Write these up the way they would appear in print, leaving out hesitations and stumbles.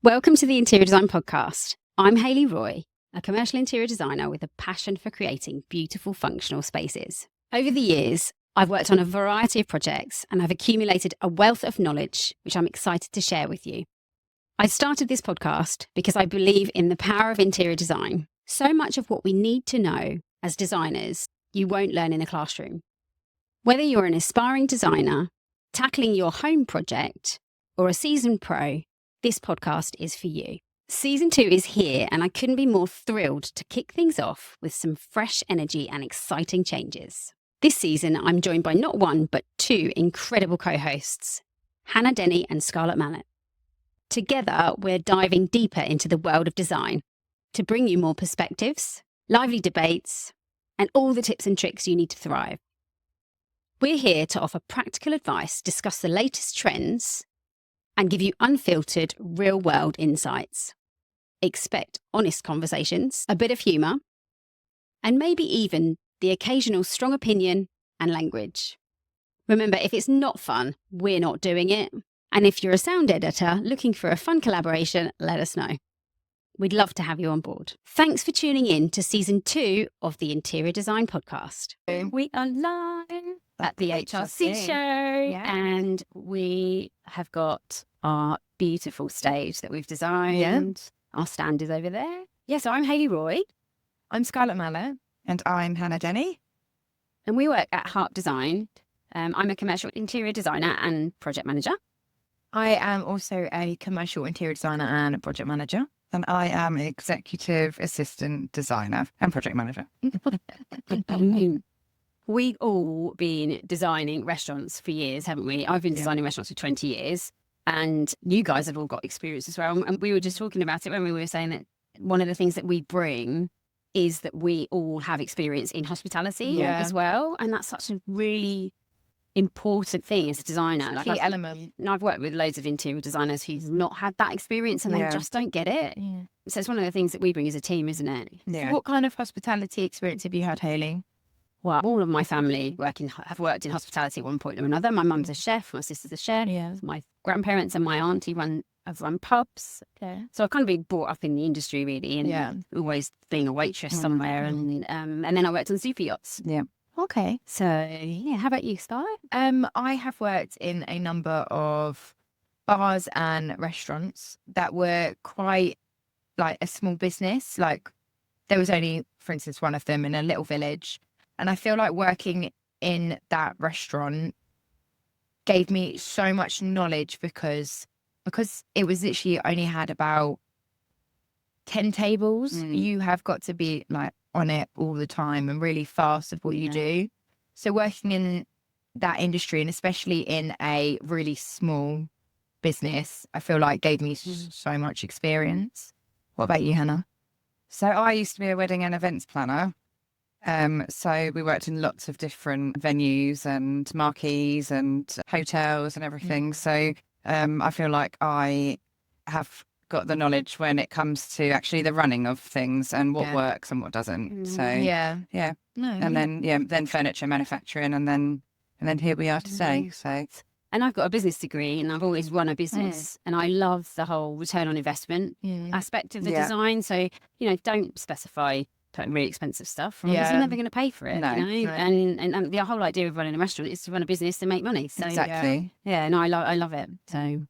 Welcome to the Interior Design Podcast. I'm Hayley Roy, a commercial interior designer with a passion for creating beautiful functional spaces. Over the years, I've worked on a variety of projects and I've accumulated a wealth of knowledge, which I'm excited to share with you. I started this podcast because I believe in the power of interior design. So much of what we need to know as designers, you won't learn in a classroom. Whether you're an aspiring designer, tackling your home project, or a seasoned pro, this podcast is for you. Season 2 is here and I couldn't be more thrilled to kick things off with some fresh energy and exciting changes. This season, I'm joined by not one, but two incredible co-hosts, Hannah Denny and Scarlett Mallet. Together, we're diving deeper into the world of design to bring you more perspectives, lively debates, and all the tips and tricks you need to thrive. We're here to offer practical advice, discuss the latest trends, and give you unfiltered, real-world insights. Expect honest conversations, a bit of humour, and maybe even the occasional strong opinion and language. Remember, if it's not fun, we're not doing it. And if you're a sound editor looking for a fun collaboration, let us know. We'd love to have you on board. Thanks for tuning in to Season 2 of the Interior Design Podcast. We are live at the HRC show, and we have got our beautiful stage that we've designed. Our stand is over there. So I'm Hayley Roy. I'm Scarlett Mallet. And I'm Hannah Denny. And we work at Harp Design. I'm a commercial interior designer and project manager. I am also a commercial interior designer and a project manager. And I am executive assistant designer and project manager. We've all been designing restaurants for years, haven't we? I've been designing restaurants for 20 years. And you guys have all got experience as well. And we were just talking about it when we were saying that one of the things that we bring is that we all have experience in hospitality as well. And that's such a really important thing as a designer. Key element. And I've worked with loads of interior designers who've not had that experience and they just don't get it. Yeah. So it's one of the things that we bring as a team, isn't it? Yeah. What kind of hospitality experience have you had, Hayley? Well, all of my family have worked in hospitality at one point or another. My mum's a chef, my sister's a chef, my grandparents and my auntie have run pubs. So I've kind of been brought up in the industry really, and always being a waitress somewhere. And then I worked on super yachts. Yeah. Okay. So how about you, Sky? I have worked in a number of bars and restaurants that were quite like a small business. Like there was only, for instance, one of them in a little village. And I feel like working in that restaurant gave me so much knowledge because it was literally only had about 10 tables. You have got to be like on it all the time and really fast of what you do. So working in that industry, and especially in a really small business, I feel like gave me so much experience. What about you, Hannah? So I used to be a wedding and events planner. So we worked in lots of different venues and marquees and hotels and everything. So I feel like I have got the knowledge when it comes to actually the running of things and what works and what doesn't. So then furniture manufacturing, and then here we are today. So. And I've got a business degree and I've always run a business and I love the whole return on investment aspect of the design. So, don't specify putting really expensive stuff because you're never going to pay for it. No. And the whole idea of running a restaurant is to run a business to make money. So exactly. I love it. So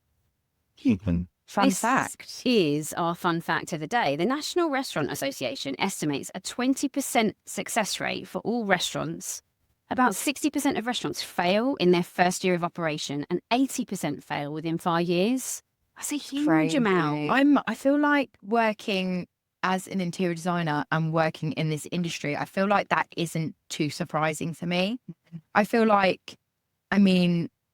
Fun fact. This is our fun fact of the day. The National Restaurant Association estimates a 20% success rate for all restaurants. About 60% of restaurants fail in their first year of operation and 80% fail within 5 years. That's a huge amount. I feel like working as an interior designer and working in this industry, I feel like that isn't too surprising for me. I feel like,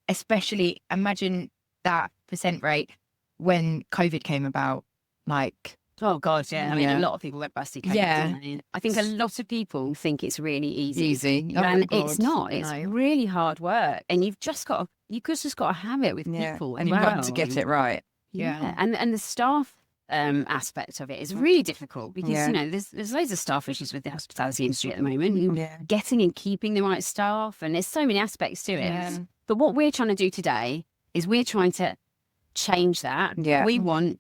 especially imagine that percent rate when COVID came about, like... Oh, God, yeah. A lot of people went busty COVID. Yeah. I think a lot of people think it's really easy. Oh, and it's not. It's really hard work. And you've just got to have it with people. And you've got to get it right. Yeah. And the staff aspect of it is really difficult because, there's loads of staff issues with the hospitality industry at the moment. Getting and keeping the right staff. And there's so many aspects to it. But what we're trying to do today is we're trying to change that. Yeah. We want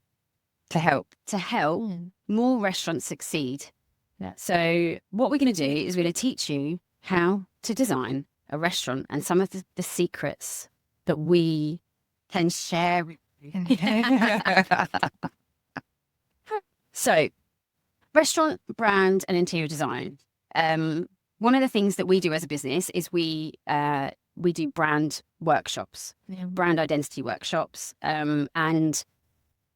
to help. more restaurants succeed. Yeah. So what we're going to do is we're going to teach you how to design a restaurant and some of the secrets that we can share with you. So, restaurant, brand, and interior design. One of the things that we do as a business is we do brand workshops, brand identity workshops, and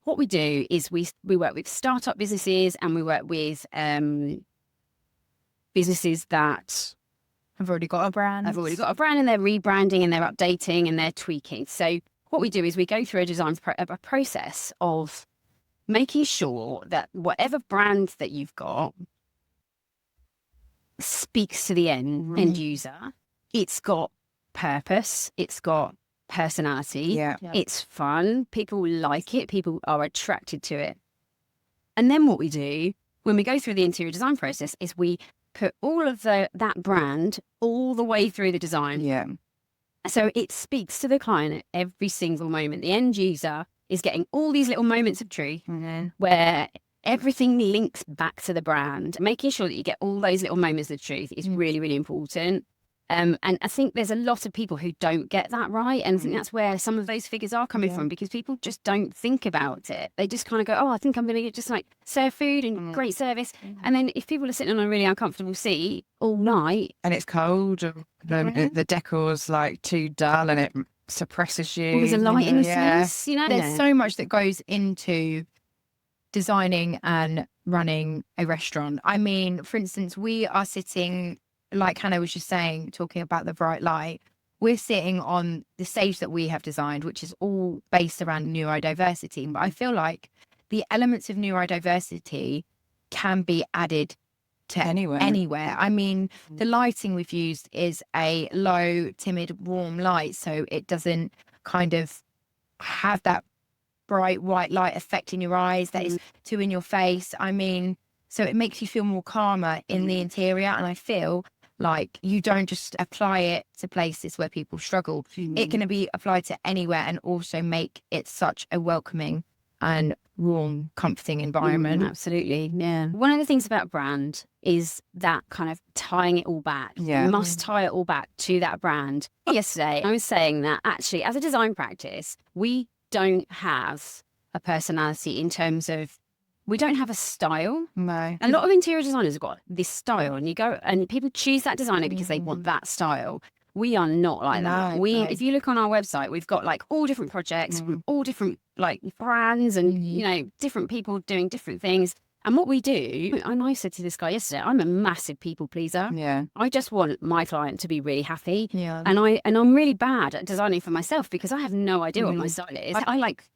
what we do is we work with startup businesses and we work with businesses that I've already got a brand. have already got a brand and they're rebranding and they're updating and they're tweaking. So what we do is we go through a design a process of making sure that whatever brand that you've got speaks to the end user. It's got purpose. It's got personality. Yeah. It's fun. People like it. People are attracted to it. And then what we do when we go through the interior design process is we put all of that brand all the way through the design. Yeah. So it speaks to the client at every single moment. The end user is getting all these little moments of truth where everything links back to the brand. Making sure that you get all those little moments of truth is really, really important. And I think there's a lot of people who don't get that right. And I think that's where some of those figures are coming from, because people just don't think about it. They just kind of go, oh, I think I'm going to just like serve food and great service. And then if people are sitting on a really uncomfortable seat all night. And it's cold, and the decor's like too dull and it suppresses you. There's a light in the space, you know. There's so much that goes into designing and running a restaurant. I mean, for instance, we are sitting, like Hannah was just saying, talking about the bright light. We're sitting on the stage that we have designed, which is all based around neurodiversity. But I feel like the elements of neurodiversity can be added to anywhere. I mean, the lighting we've used is a low, timid, warm light, so it doesn't kind of have that bright white light affecting your eyes that is too in your face. I mean, so it makes you feel more calmer in the interior, and I feel like you don't just apply it to places where people struggle. It can be applied to anywhere and also make it such a welcoming and warm, comforting environment. Absolutely, yeah. One of the things about brand is that kind of tying it all back. Yeah. You must tie it all back to that brand. Yesterday, I was saying that actually, as a design practice, we don't have a personality in terms of, we don't have a style. No. A lot of interior designers have got this style, and you go and people choose that designer because they want that style. We are not like that. If you look on our website, we've got like all different projects, all different like brands, and you know, different people doing different things. And what we do, and I said to this guy yesterday, I'm a massive people pleaser. Yeah. I just want my client to be really happy. Yeah. And I'm really bad at designing for myself because I have no idea what my style is. I like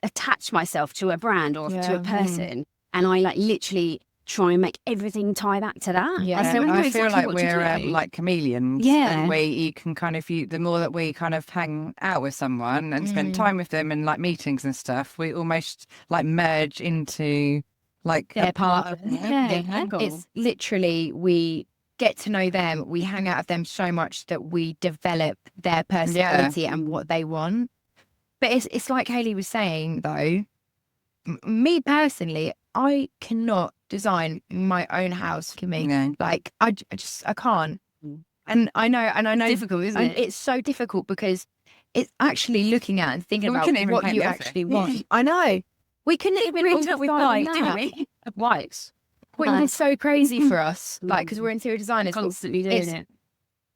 attach myself to a brand or to a person, and I like literally try and make everything tie back to that. Yeah. I feel exactly like what to we're do. like chameleons. Yeah. And you can kind of, the more that we kind of hang out with someone and spend time with them in like meetings and stuff, we almost like merge into like They're a part of Cool. It's literally, we get to know them, we hang out with them so much that we develop their personality and what they want. But it's like Hayley was saying though, me personally, I cannot design my own house for me. No. Like I can't. And I know It's difficult, isn't it? It's so difficult because it's actually looking at and thinking We about couldn't even what paint you the office. actually want. I know. We couldn't even With start didn't that. we? Whites. Which is so crazy for us, like, because we're interior designers. Constantly doing it.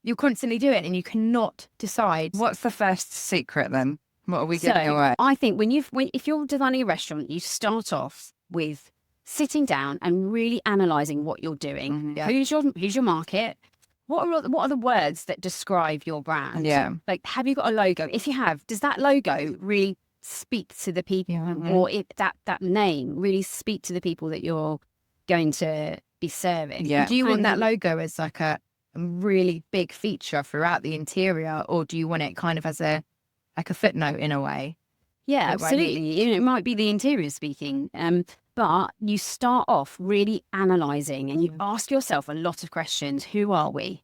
You constantly do it, and you cannot decide. What's the first secret then? What are we giving So away? I think if you're designing a restaurant, you start off with sitting down and really analysing what you're doing. Yeah. Who's your market? What are the words that describe your brand? Yeah. Like, have you got a logo? If you have, does that logo really speak to the people, or that name really speak to the people that you're going to be serving? Yeah. Do you want that logo as like a really big feature throughout the interior, or do you want it kind of as a footnote in a way? Yeah, Like, absolutely. You know, it might be the interior speaking, but you start off really analysing and you ask yourself a lot of questions. Who are we?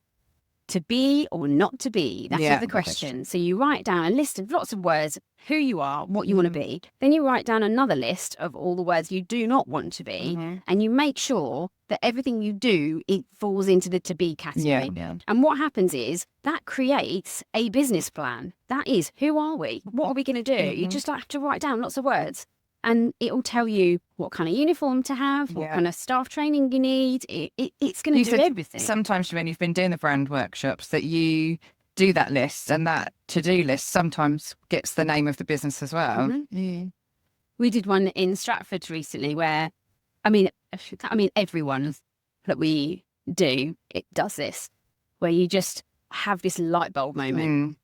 to be or not to be? That is Yeah, the good question. So you write down a list of lots of words, who you are, what you want to be. Then you write down another list of all the words you do not want to be. And you make sure that everything you do, it falls into the to be category. Yeah. And what happens is that creates a business plan. That is, who are we? What are we going to do? You just have to write down lots of words. And it will tell you what kind of uniform to have, what kind of staff training you need. It's going to do everything. Sometimes when you've been doing the brand workshops that you do that list, and that to-do list sometimes gets the name of the business as well. We did one in Stratford recently where, I mean, everyone that we do, it does this, where you just have this light bulb moment.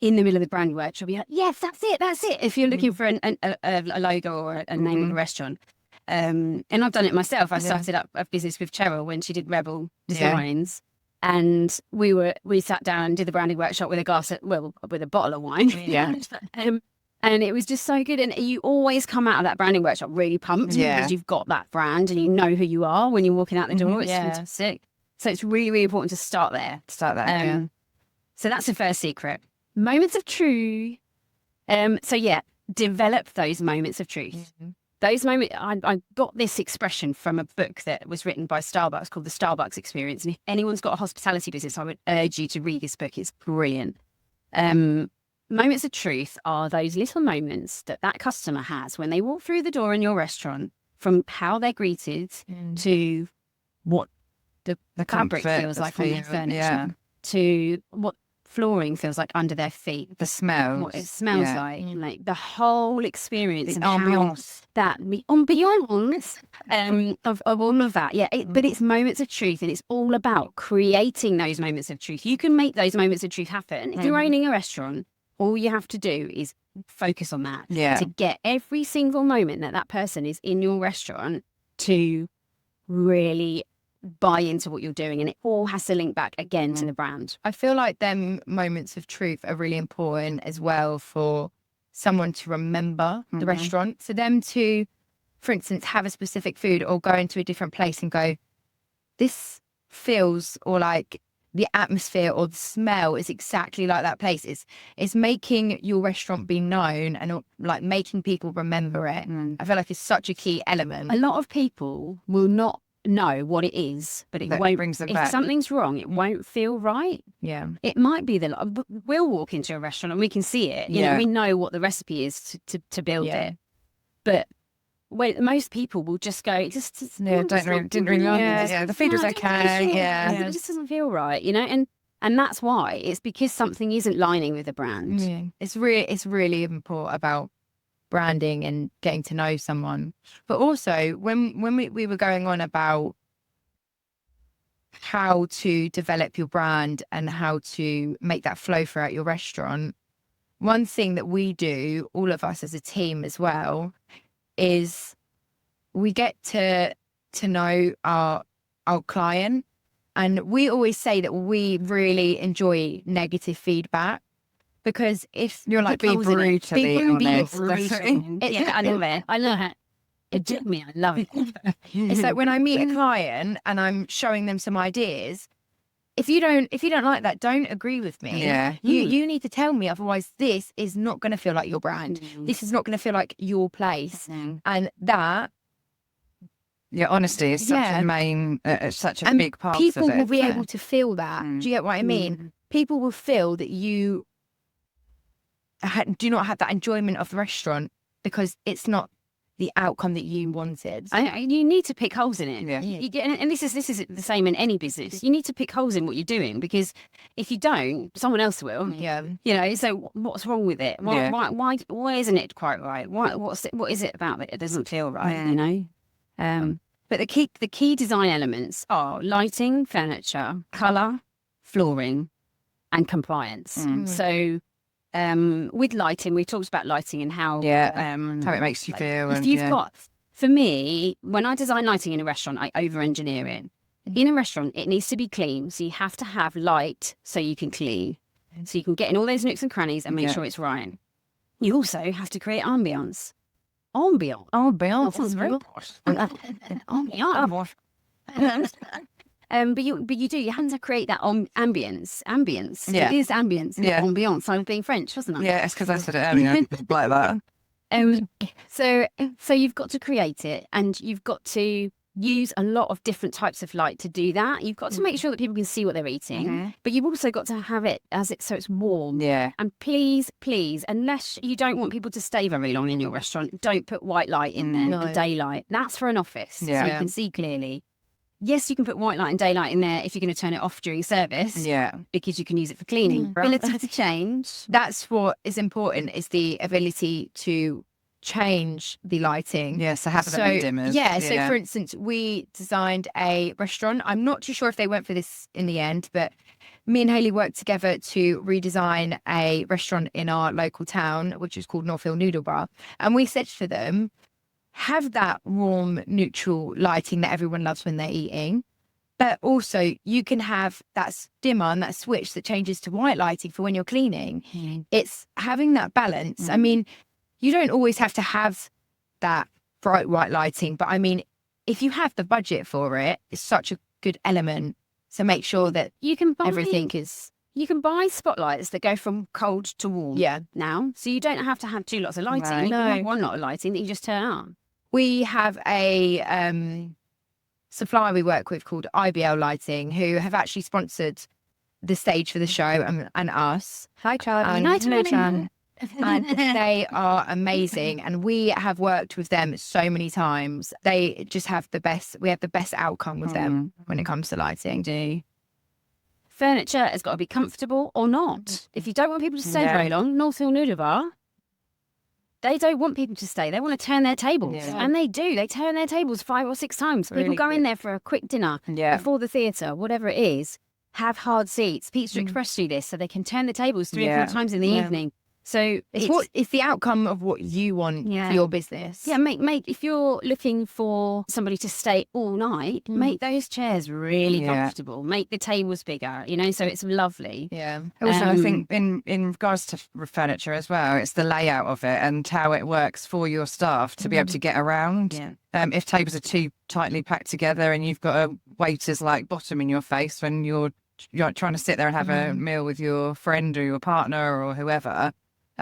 In the middle of the brand workshop, you're like, yes, that's it. If you're looking for a logo or a name of a restaurant. And I've done it myself. I started up a business with Cheryl when she did Rebel Designs. And we sat down and did the branding workshop with with a bottle of wine. And it was just so good. And you always come out of that branding workshop really pumped because you've got that brand and you know who you are when you're walking out the door. It's fantastic. So it's really, really important to start there. So that's the first secret. Moments of truth. Develop those moments of truth. Those moments, I got this expression from a book that was written by Starbucks called The Starbucks Experience. And if anyone's got a hospitality business, I would urge you to read this book. It's brilliant. Moments of truth are those little moments that customer has when they walk through the door in your restaurant, from how they're greeted to what the fabric feels like on their furniture, to what flooring feels like under their feet, the smells, what it smells like the whole experience, the ambience, the ambience of all of that. But it's moments of truth, and it's all about creating those moments of truth. You can make those moments of truth happen. If you're owning a restaurant, all you have to do is focus on that to get every single moment that person is in your restaurant to really buy into what you're doing, and it all has to link back again to the brand. I feel like them moments of truth are really important as well for someone to remember the restaurant. For them to, for instance, have a specific food or go into a different place and go, this feels, or like the atmosphere or the smell is exactly like that place. It's making your restaurant be known and like making people remember it. I feel like it's such a key element. A lot of people will not know what it is, but it won't brings them if back. Something's wrong, it won't feel right. It might be we'll walk into a restaurant and we can see it, you know, we know what the recipe is to build it, but most people will just go, didn't really like it. The food was okay, it just doesn't feel right, you know, and that's why. It's because something isn't lining with the brand. It's really important about branding and getting to know someone. But also when we were going on about how to develop your brand and how to make that flow throughout your restaurant, one thing that we do, all of us as a team as well, is we get to know our client, and we always say that we really enjoy negative feedback. Because if you're like being brutally honest, I know how it did me. I love it. It's like when I meet a client and I'm showing them some ideas. If you don't like that, don't agree with me. You need to tell me, otherwise this is not going to feel like your brand. This is not going to feel like your place, and that. Yeah, honesty is such a big part of it. People will be able to feel that. Do you get what I mean? People will feel that you do not have that enjoyment of the restaurant because it's not the outcome that you wanted. You need to pick holes in it. Yeah. And this is the same in any business. You need to pick holes in what you're doing, because if you don't, someone else will. Yeah. You know, so what's wrong with it? Why isn't it quite right? What is it about it doesn't feel right? You know? But the key design elements are lighting, furniture, colour, flooring, and compliance. So with lighting, we talked about lighting and how it makes you feel. If you've got, for me, when I design lighting in a restaurant, I over-engineer it. In a restaurant, it needs to be clean, so you have to have light so you can clean, so you can get in all those nooks and crannies and make sure it's right. You also have to create ambience. Ambience. Ambience is very important. Ambience. But you have to create that ambience. Yeah. It is ambience. Yeah. Ambiance. I was being French, wasn't I? Yeah, it's because I said it earlier. Like that. So you've got to create it, and you've got to use a lot of different types of light to do that. You've got to make sure that people can see what they're eating, but you've also got to have it so it's warm. Yeah. And please, unless you don't want people to stay very long in your restaurant, don't put white light in there, No. daylight. That's for an office, so you Yeah. can see clearly. Yes, you can put white light and daylight in there if you're going to turn it off during service. Yeah. Because you can use it for cleaning. Ability to change. That's what is important, is the ability to change the lighting. Yeah, so have them in dimmers. Yeah, so for instance, we designed a restaurant. I'm not too sure if they went for this in the end, but me and Hayley worked together to redesign a restaurant in our local town, which is called North Hill Noodle Bar. And we said to them, have that warm, neutral lighting that everyone loves when they're eating. But also you can have that dimmer and that switch that changes to white lighting for when you're cleaning. It's having that balance. I mean, you don't always have to have that bright white lighting, but I mean, if you have the budget for it, it's such a good element. So make sure that You can buy everything is. You can buy spotlights that go from cold to warm. Yeah. Now, so you don't have to have 2 lots of lighting. Right. You can No. have 1 lot of lighting that you just turn on. We have a supplier we work with called IBL Lighting, who have actually sponsored the stage for the show and us. Hi, Charlie. And hello, Chan. And they are amazing, and we have worked with them so many times. They just have we have the best outcome with them when it comes to lighting. Furniture has got to be comfortable or not. If you don't want people to stay Yeah. very long, North Hill Noodle Bar, they don't want people to stay. They want to turn their tables. Yeah. And they do. They turn their tables 5 or 6 times. People Really go in quick. there for a quick dinner Yeah. before the theatre, whatever it is, have hard seats. Pizza Express do this, so they can turn the tables 3 or 4 times in the evening. So It's the outcome of what you want Yeah. for your business. Yeah, make if you're looking for somebody to stay all night, make those chairs really Yeah. comfortable. Make the tables bigger, so it's lovely. Yeah. Also, I think in regards to furniture as well, it's the layout of it and how it works for your staff to be able to get around. Yeah. If tables are too tightly packed together and you've got a waiter's like bottom in your face when you're trying to sit there and have a meal with your friend or your partner or whoever.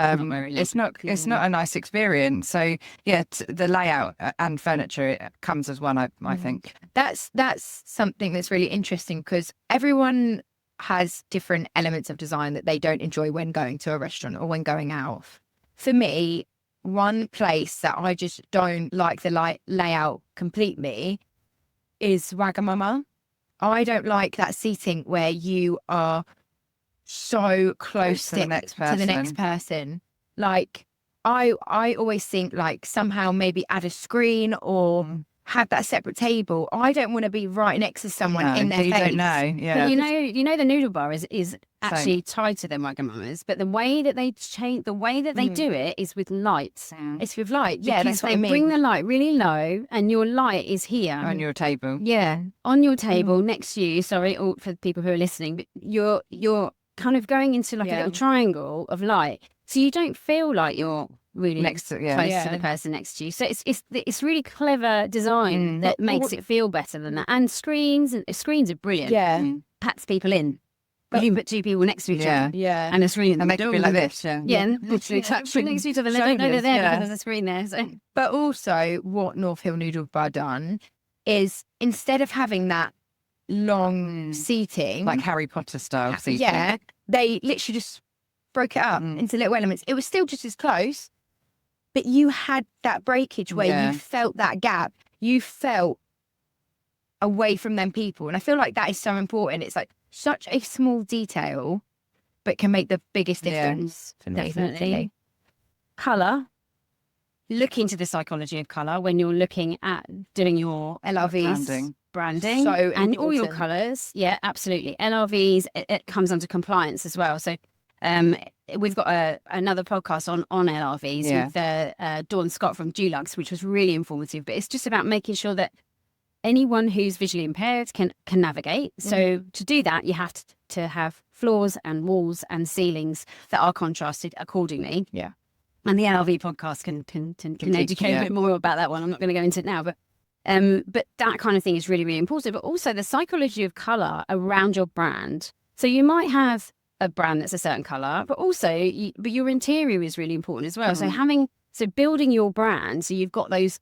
It's not a nice experience. So yeah, the layout and furniture it comes as one. I think That's something that's really interesting, because everyone has different elements of design that they don't enjoy when going to a restaurant or when going out. For me, one place that I just don't like the layout completely is Wagamama. I don't like that seating where you are so close to the next person. Like I always think like somehow maybe add a screen or have that separate table. I don't want to be right next to someone in their you face. don't know. Yeah, But the noodle bar is actually tied to them Wagamamas, but the way that they do it is with lights. It's with light. Yeah, Because that's what they I mean. bring the light really low, and your light is here on your table. Yeah, on your table next to you. Sorry, all for the people who are listening, but you're kind of going into like a little triangle of light, so you don't feel like you're really Next to close to the person next to you. So it's really clever design that makes it feel better than that. And screens are brilliant. Yeah. Pats people in. But you put 2 people next to each other. Yeah. And a screen. And they can be like this. Yeah. Yeah, and literally touch next to each other. And they don't know they're there because there's a screen there. So But also what North Hill Noodle Bar done is, instead of having that long seating, Like Harry Potter style seating. yeah, they literally just broke it up into little elements. It was still just as close, but you had that breakage where you felt that gap. You felt away from them people. And I feel like that is so important. It's like such a small detail, but can make the biggest difference. Definitely. Colour. Look into the psychology of colour when you're looking at doing your LRVs. branding So and all your important. colours. Yeah, absolutely. LRVs, it comes under compliance as well. So we've got another podcast on LRVs with Dawn Scott from Dulux, which was really informative. But it's just about making sure that anyone who's visually impaired can navigate. So to do that, you have to have floors and walls and ceilings that are contrasted accordingly. Yeah. And the LRV podcast can educate a bit more about that one. I'm not going to go into it now, but But that kind of thing is really, really important. But also the psychology of colour around your brand. So you might have a brand that's a certain colour, but also, but your interior is really important as well. So building your brand, so you've got those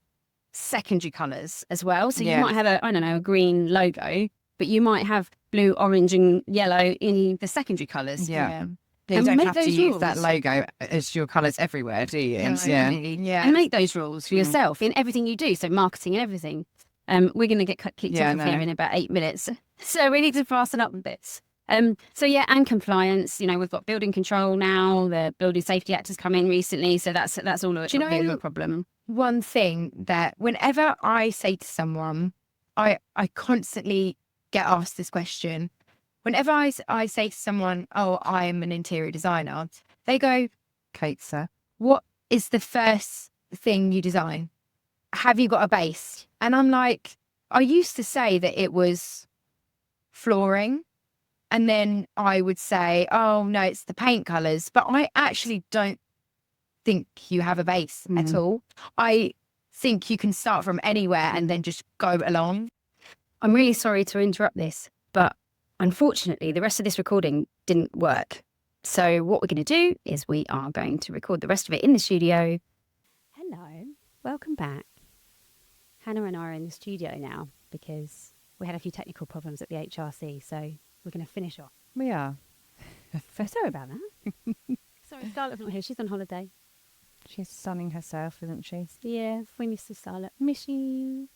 secondary colours as well. So you might have a green logo, but you might have blue, orange, and yellow in the secondary colours. Yeah. You And don't make have to those use rules. that logo as your colours everywhere, do you? Yeah. And make those rules for yourself in everything you do. So marketing and everything. We're going to get kicked off here in about 8 minutes. So we need to fasten up a bit. And compliance. We've got building control now. The Building Safety Act has come in recently, so that's all a bit of a problem. One thing that whenever I say to someone, I constantly get asked this question. Whenever I say to someone, "Oh, I'm an interior designer," they go, Kate, sir. "What is the first thing you design? Have you got a base?" And I'm like, I used to say that it was flooring. And then I would say, "Oh, no, it's the paint colours." But I actually don't think you have a base at all. I think you can start from anywhere and then just go along. I'm really sorry to interrupt this, but unfortunately, the rest of this recording didn't work. So what we're going to do is we are going to record the rest of it in the studio. Hello, welcome back. Hannah and I are in the studio now because we had a few technical problems at the HRC, so we're going to finish off. We are. Sorry about that. Sorry, Scarlett's not here. She's on holiday. She's sunning herself, isn't she? Yeah, we miss you, Scarlett. Miss you.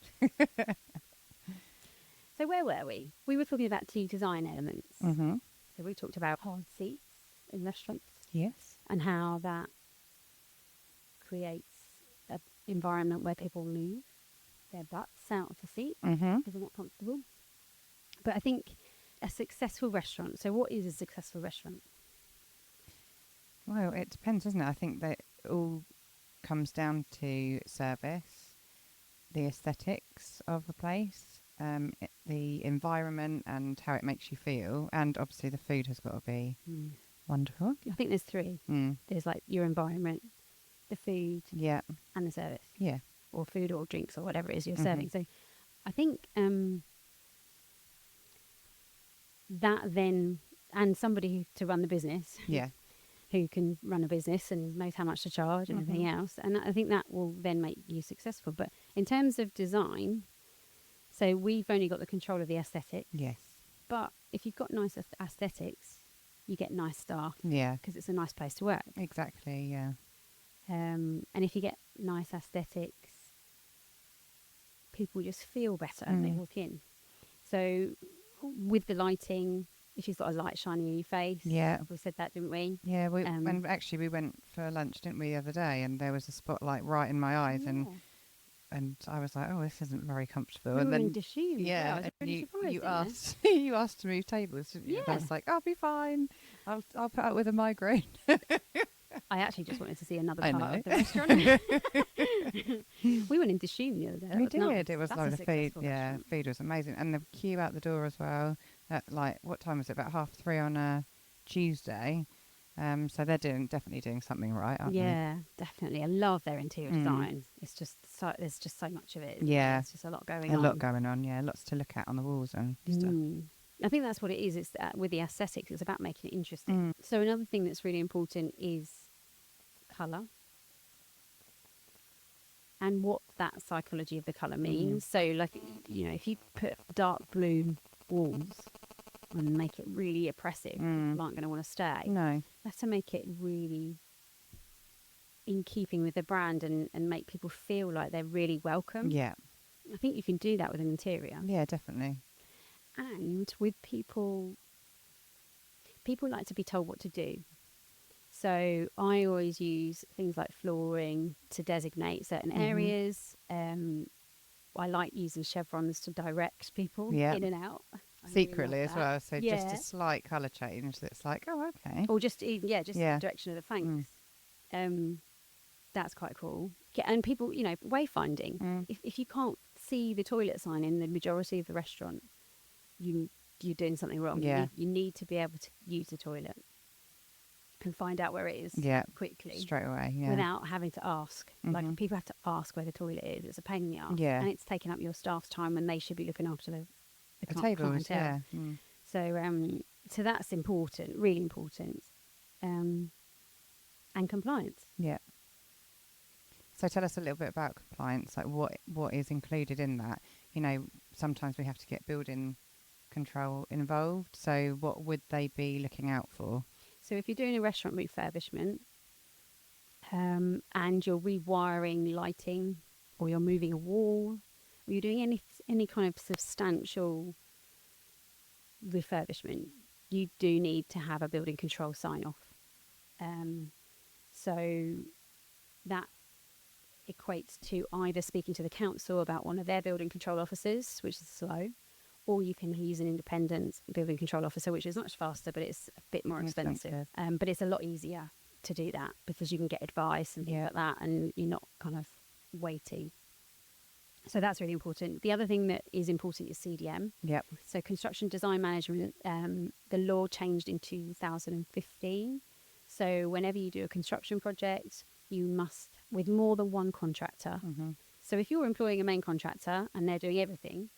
So where were we? We were talking about two design elements. Mm-hmm. So we talked about hard seats in restaurants. Yes. And how that creates an environment where people move their butts out of the seat because they're not comfortable. But I think a successful restaurant. So what is a successful restaurant? Well, it depends, doesn't it? I think that it all comes down to service, the aesthetics of the place, the environment and how it makes you feel. And obviously the food has got to be wonderful. I think there's three. There's like your environment, the food, and the service. Yeah. Or food or drinks or whatever it is you're serving. So I think that then, and somebody to run the business. Yeah. Who can run a business and knows how much to charge and everything else. And I think that will then make you successful. But in terms of design, so we've only got the control of the aesthetic. Yes. But if you've got nice aesthetics, you get nice staff. Yeah. Because it's a nice place to work. Exactly, yeah. And if you get nice aesthetics, people just feel better when they walk in. So with the lighting, if you've got a light shining in your face. Yeah. We said that, didn't we? Yeah, and actually we went for lunch, didn't we, the other day, and there was a spotlight right in my eyes, and I was like, "Oh, this isn't very comfortable." We and were then in Dishoom. yeah, I was really surprised, you asked you asked to move tables, didn't you? And I was like, "I'll be fine. I'll put up with a migraine." I actually just wanted to see another part of the restaurant. We went in Dishoom the other day. We did. Nice. It was That's lovely a food. successful Yeah, restaurant. food was amazing, and the queue out the door as well. At what time was it? About 3:30 on a Tuesday. So they're definitely doing something right, aren't they? Yeah, definitely. I love their interior design. It's just there's just so much of it. Yeah. It's just a lot going on. A lot going on. Yeah, lots to look at on the walls and stuff. I think that's what it is. It's with the aesthetics. It's about making it interesting. So another thing that's really important is colour and what that psychology of the colour means. So, like, if you put dark blue walls and make it really oppressive, people aren't going to want to stay. No. That's to make it really in keeping with the brand and make people feel like they're really welcome. Yeah. I think you can do that with an interior. Yeah, definitely. And with people like to be told what to do. So I always use things like flooring to designate certain areas. I like using chevrons to direct people in and out. Secretly as well. So just a slight colour change that's like, oh, okay. Or just the direction of the flanks. That's quite cool. And people, wayfinding. If you can't see the toilet sign in the majority of the restaurant, you're doing something wrong. Yeah. You need to be able to use the toilet. and find out where it is quickly straight away, without having to ask. Like people have to ask where the toilet is. It's a pain in the arse, and it's taking up your staff's time when they should be looking after the tables. clientele. So that's important, really important, and compliance. Yeah. So tell us a little bit about compliance. Like what is included in that? You know, sometimes we have to get building control involved. So what would they be looking out for? So if you're doing a restaurant refurbishment, and you're rewiring lighting, or you're moving a wall, or you're doing any kind of substantial refurbishment, you do need to have a building control sign off. So that equates to either speaking to the council about one of their building control officers, which is slow, or you can use an independent building control officer, which is much faster, but it's a bit more expensive. But it's a lot easier to do that because you can get advice and things like that, and you're not kind of waiting. So that's really important. The other thing that is important is CDM. Yep. So construction design management, the law changed in 2015. So whenever you do a construction project, you must, with more than one contractor. So if you're employing a main contractor and they're doing everything,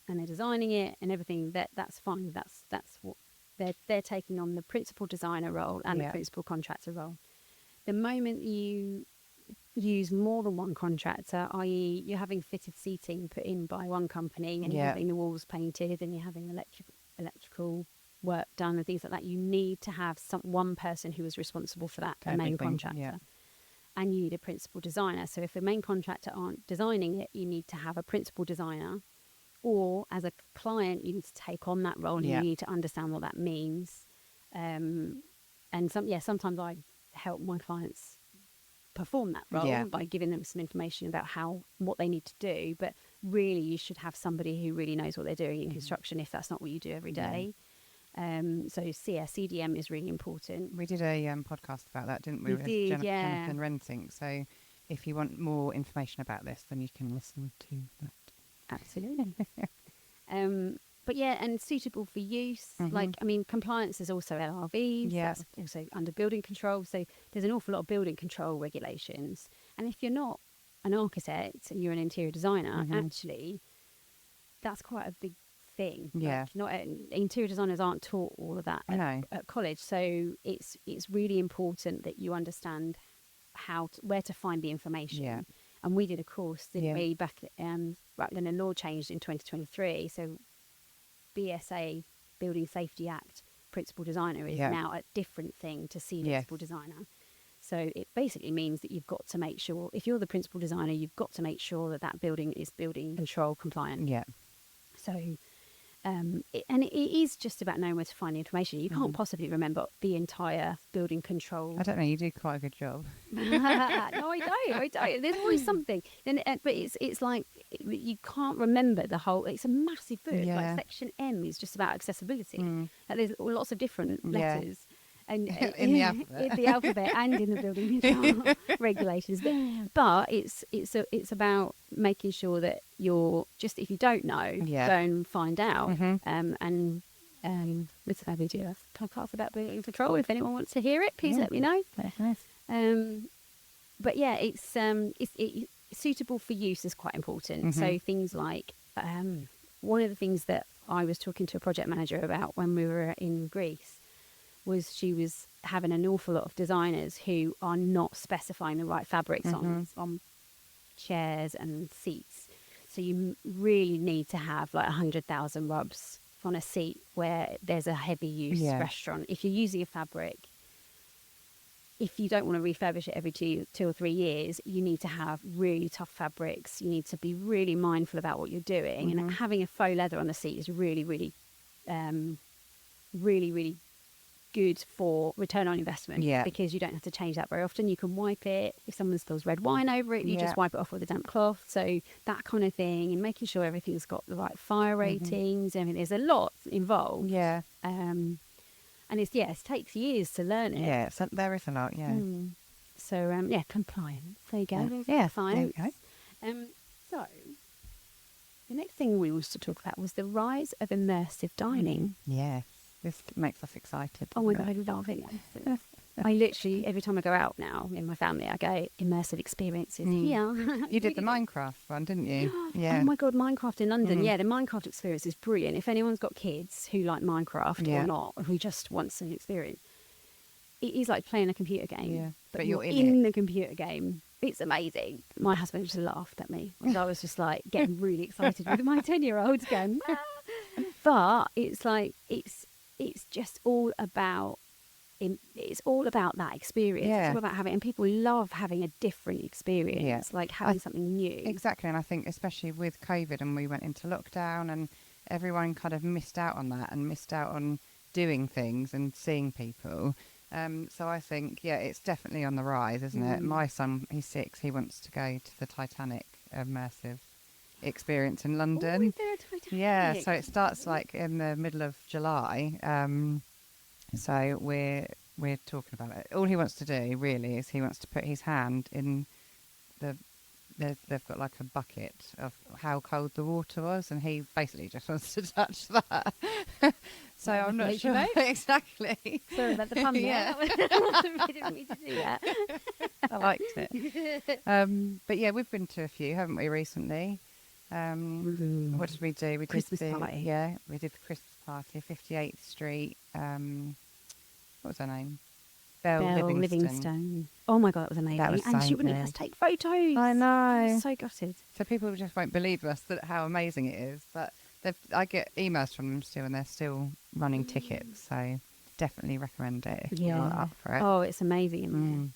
and they're designing it and everything, that's fine. That's what they're taking on, the principal designer role and the principal contractor role. The moment you use more than one contractor, i.e. you're having fitted seating put in by one company, and you're having the walls painted, and you're having electrical work done and things like that, you need to have one person who is responsible for that, the main contractor. And you need a principal designer. So if the main contractor aren't designing it, you need to have a principal designer, or as a client you need to take on that role, and you need to understand what that means. And sometimes I help my clients perform that role by giving them some information about what they need to do, but really you should have somebody who really knows what they're doing in construction if that's not what you do every day. So CDM is really important. We did a podcast about that, didn't we? We did, Jonathan Renting. So if you want more information about this, then you can listen to that. Absolutely. But and suitable for use. Like, I mean, compliance is also LRVs. That's also under building control. So there's an awful lot of building control regulations. And if you're not an architect and you're an interior designer, actually, that's quite a big thing. Interior designers aren't taught all of that at college. So it's really important that you understand where to find the information. And we did a course, didn't we, back then the law changed in 2023. So BSA, Building Safety Act, principal designer is now a different thing to senior principal designer. So it basically means that you've got to make sure, if you're the principal designer, you've got to make sure that building is building control compliant. So it is just about knowing where to find the information. You can't possibly remember the entire building control. I don't know, you do quite a good job. No, I don't. There's always something. But it's like you can't remember the whole. It's a massive book. Like section M is just about accessibility. There's lots of different letters. And in the alphabet, and in the building control regulations, but it's about making sure that you're just, if you don't know, go and find out. Let's have a podcast about building control. If anyone wants to hear it, please let me know. But it's suitable for use is quite important. So things like one of the things that I was talking to a project manager about when we were in Greece was she was having an awful lot of designers who are not specifying the right fabrics on chairs and seats. So you really need to have like 100,000 rubs on a seat where there's a heavy use restaurant. If you're using a fabric, if you don't want to refurbish it every 2 or 3 years, you need to have really tough fabrics. You need to be really mindful about what you're doing. And having a faux leather on the seat is really, really, really good for return on investment, because you don't have to change that very often. You can wipe it. If someone spills red wine over it, you just wipe it off with a damp cloth. So that kind of thing, and making sure everything's got the right fire ratings. I mean, there's a lot involved. And it takes years to learn it. So there is a lot. So compliance. There you go. Science. So the next thing we wanted to talk about was the rise of immersive dining. This makes us excited. Oh my doesn't God, it? I love it. I literally, every time I go out now in my family, I go immersive experiences here. You did the Minecraft one, didn't you? Yeah. Oh my God, Minecraft in London. Mm. Yeah, the Minecraft experience is brilliant. If anyone's got kids who like Minecraft Yeah. or not, or who just wants an experience, it is like playing a computer game. Yeah, But but you're you're in in the computer game. It's amazing. My husband just laughed at me. And I was just like getting really excited with my 10-year-olds going. "Ah." But it's like, it's just all about, it's all about that experience. It's Yeah. all about having, and people love having a different experience, like having something new. Exactly, and I think especially with COVID and we went into lockdown and everyone kind of missed out on that and missed out on doing things and seeing people. So I think, yeah, it's definitely on the rise, isn't it? My son, he's 6, he wants to go to the Titanic immersive experience in London. Oh, is there a Titanic? Yeah, so it starts like in the middle of July. So we're talking about it. All he wants to do really is he wants to put his hand in they've got like a bucket of how cold the water was, and he basically just wants to touch that. So That I'm not motivates sure you both? exactly. Sorry about the pun there. Yeah. I didn't mean to do that. I liked it. But yeah, we've been to a few, haven't we, recently? What did we do? We Christmas did party. Yeah, we did the Christmas party, 58th Street. What was her name? Belle Livingstone. Oh my God, that was amazing. That was and she so wouldn't let us good. take photos. I know. I was so gutted. So people just won't believe us that how amazing it is. But I get emails from them still, and they're still running tickets. So definitely recommend it if you're up for it. Oh, it's amazing. Mm.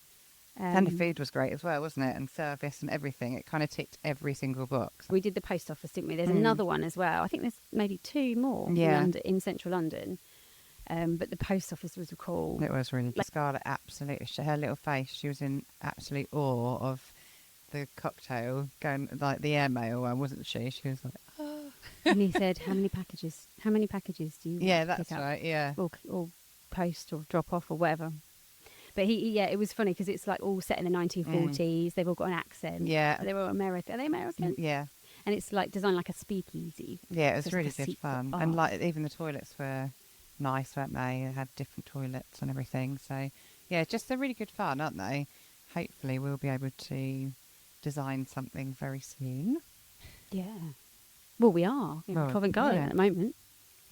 And the food was great as well, wasn't it? And service and everything. It kind of ticked every single box. We did the post office, didn't we? There's another one as well. I think there's maybe 2 more in central London. But the post office was cool. It was really good. Scarlett, absolutely. Her little face, she was in absolute awe of the cocktail going, like the airmail one, wasn't she? She was like, oh. And he said, how many packages do you Yeah, want to that's pick up? right, yeah. Or post or drop off or whatever. But it was funny because it's like all set in the 1940s. They've all got an accent. Yeah. They were American. Are they American? Yeah. And it's like designed like a speakeasy. Yeah, it So was it's really like a good secret fun. bar. And like even the toilets were nice, weren't they? They had different toilets and everything. So yeah, just they're really good fun, aren't they? Hopefully we'll be able to design something very soon. Yeah. Well, we are in Well, Covent Garden yeah. at the moment.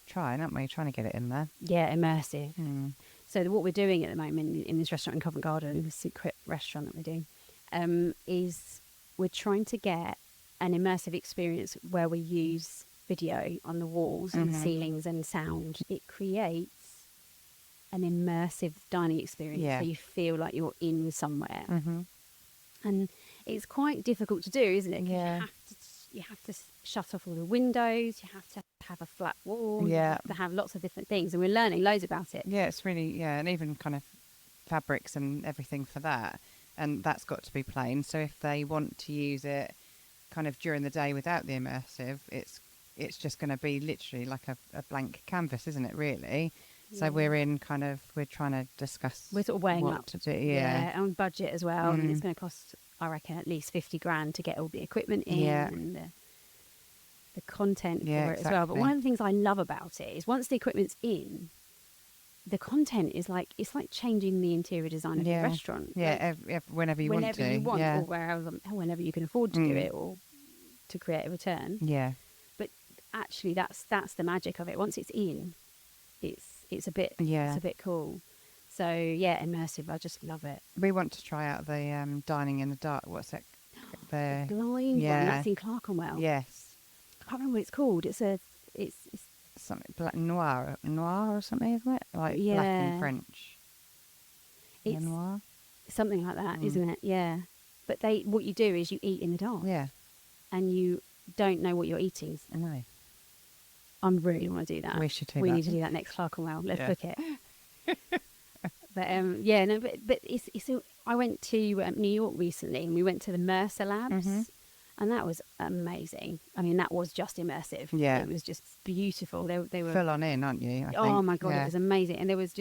Trying, aren't we? Trying to get it in there. Yeah, immersive. Mm. So what we're doing at the moment in this restaurant in Covent Garden, the secret restaurant that we're doing, is we're trying to get an immersive experience where we use video on the walls and ceilings and sound. It creates an immersive dining experience, Yeah. so you feel like you're in somewhere. Mm-hmm. And it's quite difficult to do, isn't it? 'Cause Yeah. you have to shut off all the windows. You have to have a flat wall. You Yeah. have to have lots of different things, and we're learning loads about it. Yeah, it's really, yeah, and even kind of fabrics and everything for that. And that's got to be plain. So if they want to use it kind of during the day without the immersive, it's just going to be literally like a blank canvas, isn't it, really? So Yeah. we're trying to discuss We're sort of weighing what up. to do. Yeah. And budget as well. And it's going to cost, I reckon, at least 50 grand to get all the equipment in Yeah. and the content Yeah, for it as well. But exactly. one of the things I love about it is once the equipment's in, the content is like, it's like changing the interior design of your restaurant. Yeah, Like, whenever you want to. whenever you want, Yeah. or whenever you can afford to do it, or to create a return. Yeah. But actually, that's the magic of it. Once it's in, it's a bit Yeah. it's a bit cool. So yeah, immersive. I just love it. We want to try out the dining in the dark. What's it? The Blind one. yeah. That's in Clerkenwell. Yes. I can't remember what it's called. It's Something black noir or something, isn't it? Like black in Yeah. French. it's Noir. something like that, isn't it? Yeah. But what you do is you eat in the dark, Yeah. and you don't know what you're eating. I know. I really want to do that. We should do We that. need to do that next Clerkenwell. Let's Yeah. book it. But yeah, no, but it's. I went to New York recently, and we went to the Mercer Labs, and that was amazing. I mean, that was just immersive. Yeah. It was just beautiful. They were. Full on in, aren't you? I Oh think. my God, Yeah. it was amazing. And there was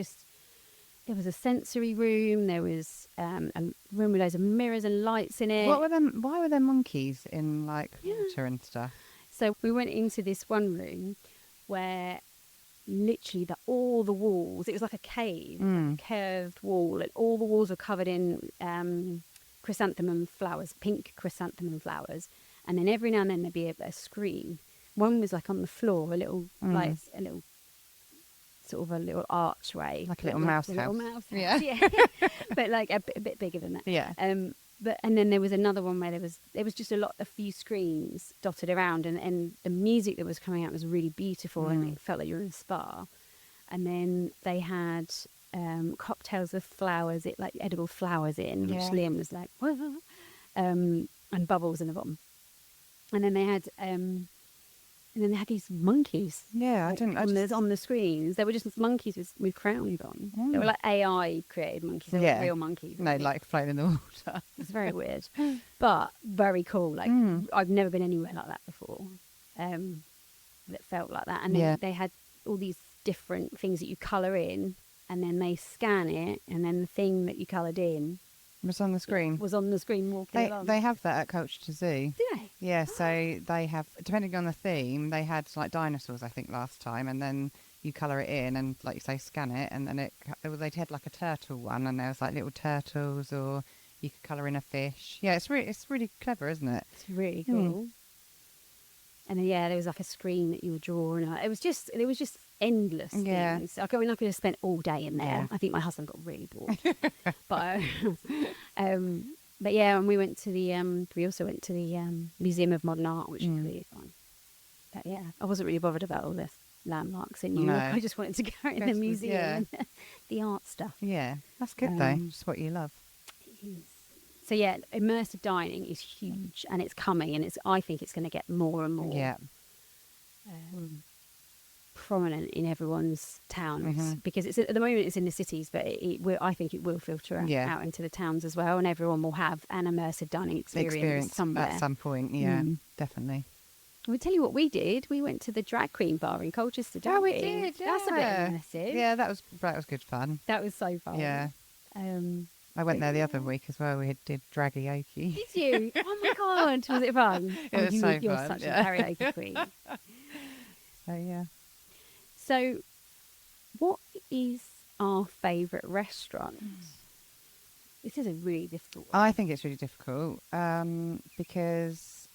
a sensory room. There was a room with loads of mirrors and lights in it. What were them? Why were there monkeys in like water and stuff? So we went into this one room where literally all the walls. It was like a cave, like a curved wall, and all the walls were covered in chrysanthemum flowers, pink chrysanthemum flowers. And then every now and then there'd be a screen. One was like on the floor, a little sort of a little archway, Like a little mouse a house. little mouse house, Yeah. but like a bit bigger than that. Yeah. And then there was another one where there was just a few screens dotted around, and the music that was coming out was really beautiful, and it felt like you were in a spa. And then they had cocktails with flowers, like edible flowers in, which Liam was like, whoa, and bubbles in the bottom. And then they had these monkeys. Yeah, I didn't. On the screens. They were just monkeys with crowns on. They were like AI created monkeys. They weren't real monkeys. No, like floating in the water. It's very weird, but very cool. Like I've never been anywhere like that before. That felt like that. And then they had all these different things that you colour in, and then they scan it, and then the thing that you coloured in Was on the screen. was on the screen walking along. They have that at Culture to Zoo. Do they? Yeah, so they have, depending on the theme, they had like dinosaurs, I think, last time, and then you colour it in and, like you say, scan it, and then they had like a turtle one, and there was like little turtles, or you could colour in a fish. Yeah, it's really clever, isn't it? It's really cool. And then, there was like a screen that you would draw, and it was just endless things. I could have spent all day in there. Yeah. I think my husband got really bored. But and we went to we also went to the Museum of Modern Art, which was really fun. But I wasn't really bothered about all the landmarks in New York. I just wanted to go in the museum and the art stuff. Yeah, that's good though. It's what you love. It is. So immersive dining is huge, and it's coming, and I think it's going to get more and more. Yeah. Prominent in everyone's towns, because it's at the moment it's in the cities, but I think it will filter out into the towns as well, and everyone will have an immersive dining experience somewhere at some point. Yeah, definitely. We'll tell you what we did. We went to the drag queen bar in Colchester. Oh, we did. Yeah. That's a bit immersive. Yeah, that was good fun. That was so fun. Yeah. I went there the other week as well. We did karaoke. Did you? Oh my god, was it fun? It was so fun. You're such a karaoke queen. So yeah. So, what is our favourite restaurant? This is a really difficult one. I think it's really difficult because,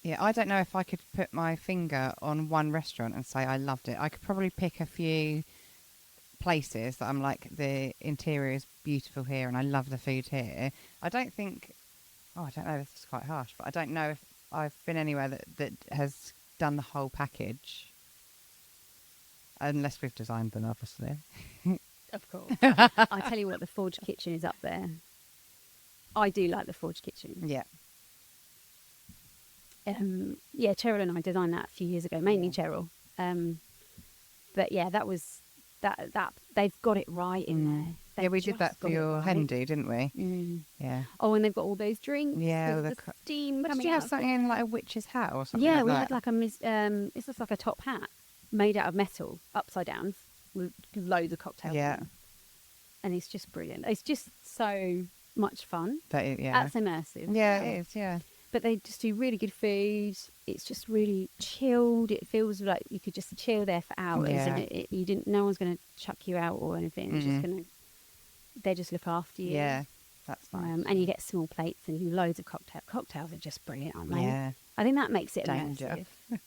I don't know if I could put my finger on one restaurant and say I loved it. I could probably pick a few places that I'm like, the interior is beautiful here and I love the food here. I don't know, this is quite harsh, but I don't know if I've been anywhere that has done the whole package. Unless we've designed them, obviously. Of course. I tell you what, the Forge Kitchen is up there. I do like the Forge Kitchen. Yeah. Cheryl and I designed that a few years ago, mainly Cheryl. But that was that they've got it right in there. We did that for your hen do, didn't we? Yeah. Oh, and they've got all those drinks. Yeah, the steam. Did you have something in like a witch's hat or something? Yeah, like we that? had like it's just like a top hat made out of metal, upside down, with loads of cocktails. Yeah. And it's just brilliant. It's just so much fun. That's immersive. Yeah, it is. Yeah. But they just do really good food. It's just really chilled. It feels like you could just chill there for hours, and no one's going to chuck you out or anything. It's just they just look after you. Yeah, that's nice. And you get small plates and you do loads of cocktails. Cocktails are just brilliant, aren't they? Yeah. I think that makes it Danger. immersive,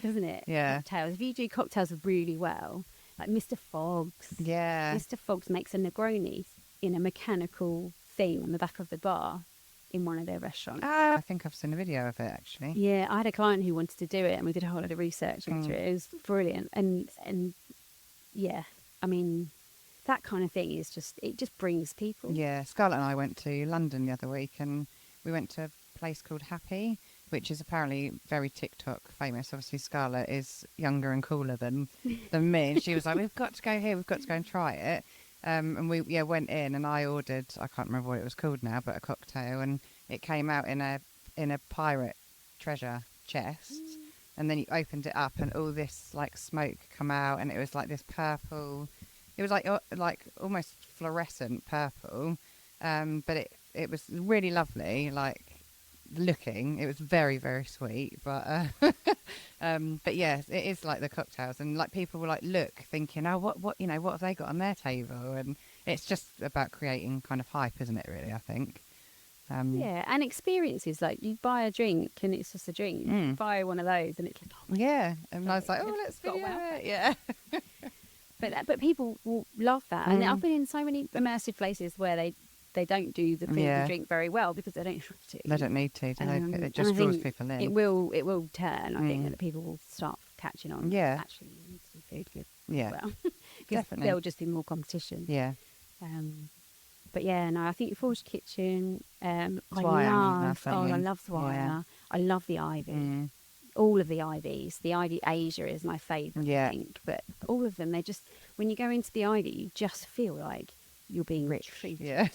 doesn't it? Yeah. Cocktails. If you do cocktails really well, like Mr. Fogg's. Yeah. Mr. Fogg's makes a Negroni in a mechanical theme on the back of the bar in one of their restaurants. I think I've seen a video of it actually. Yeah, I had a client who wanted to do it, and we did a whole lot of research into it. It was brilliant, and I mean, that kind of thing is it just brings people. Yeah, Scarlett and I went to London the other week, and we went to a place called Happy, which is apparently very TikTok famous. Obviously, Scarlett is younger and cooler than me. She was like, "We've got to go here. We've got to go and try it." And we went in, and I ordered, I can't remember what it was called now, but a cocktail, and it came out in a pirate treasure chest, and then you opened it up, and all this like smoke come out, and it was like this purple. It was like almost fluorescent purple, but it was really lovely, like looking. It was very, very sweet, but yeah, it is like the cocktails, and like people will like look, thinking, oh, what what have they got on their table? And it's just about creating kind of hype, isn't it? Really, I think. Yeah, and experiences, like you buy a drink and it's just a drink. You buy one of those and it's like, oh, yeah, and I was like, oh, let's got a video wow. it, yeah. But people will love that, and I've been in so many immersive places where they don't do the drink very well because they don't have to. They don't need to. Do they? It just and I draws think people in. It will turn. I think that people will start catching on. Yeah. Actually, you need to do food good. Yeah. As well, because Definitely. there'll just be more competition. Yeah. But yeah, no, I think the Forge Kitchen. I Swire, love Swire. Yeah. I love the Ivy. All of the Ivies. The Ivy Asia is my favourite, I think. But all of them, they just, when you go into the Ivy, you just feel like you're being treated. Yeah.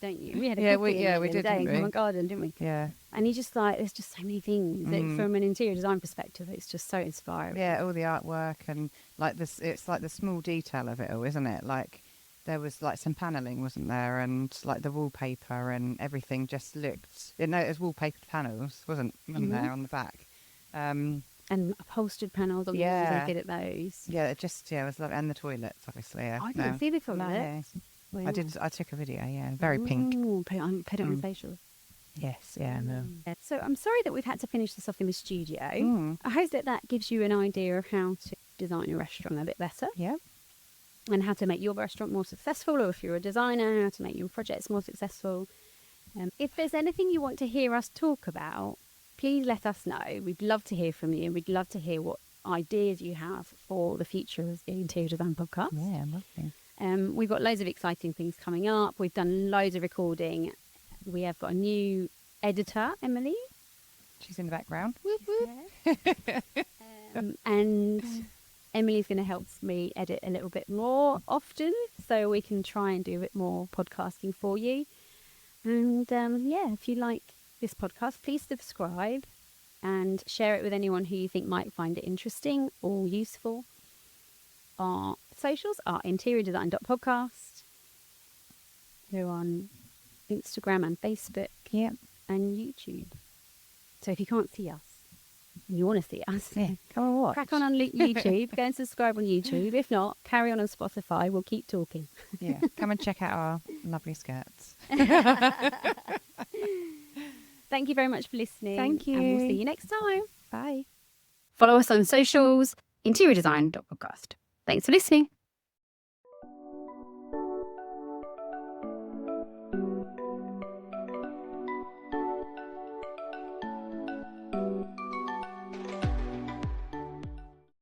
Don't you? We had a we did, in didn't we? Covent Garden, didn't we? Yeah. And you just like, there's just so many things that from an interior design perspective, it's just so inspiring. Yeah, all the artwork and like this, it's like the small detail of it all, isn't it? Like there was like some paneling, wasn't there? And like the wallpaper and everything just looked, it was wallpapered panels, wasn't there on the back? And upholstered panels on the walls, I did at those. Yeah, it just, was lovely. And the toilets, obviously. I didn't see the toilet. No. I took a video, very pink. Put it on social. Yes, no. So I'm sorry that we've had to finish this off in the studio. I hope that gives you an idea of how to design a restaurant a bit better. Yeah. And how to make your restaurant more successful, or if you're a designer, how to make your projects more successful. If there's anything you want to hear us talk about, please let us know. We'd love to hear from you. We'd love to hear what ideas you have for the future of the Interior Design Podcast. Yeah, lovely. We've got loads of exciting things coming up. We've done loads of recording. We have got a new editor, Emily. She's in the background. And Emily's going to help me edit a little bit more often, so we can try and do a bit more podcasting for you. And if you like this podcast, please subscribe and share it with anyone who you think might find it interesting or useful. Our socials are interiordesign.podcast. We're on Instagram and Facebook and YouTube. So if you can't see us and you want to see us, come and watch. Crack on YouTube, go and subscribe on YouTube. If not, carry on Spotify. We'll keep talking. Yeah, come and check out our lovely skirts. Thank you very much for listening. Thank you. And we'll see you next time. Bye. Follow us on socials, interiordesign.podcast. Thanks for listening.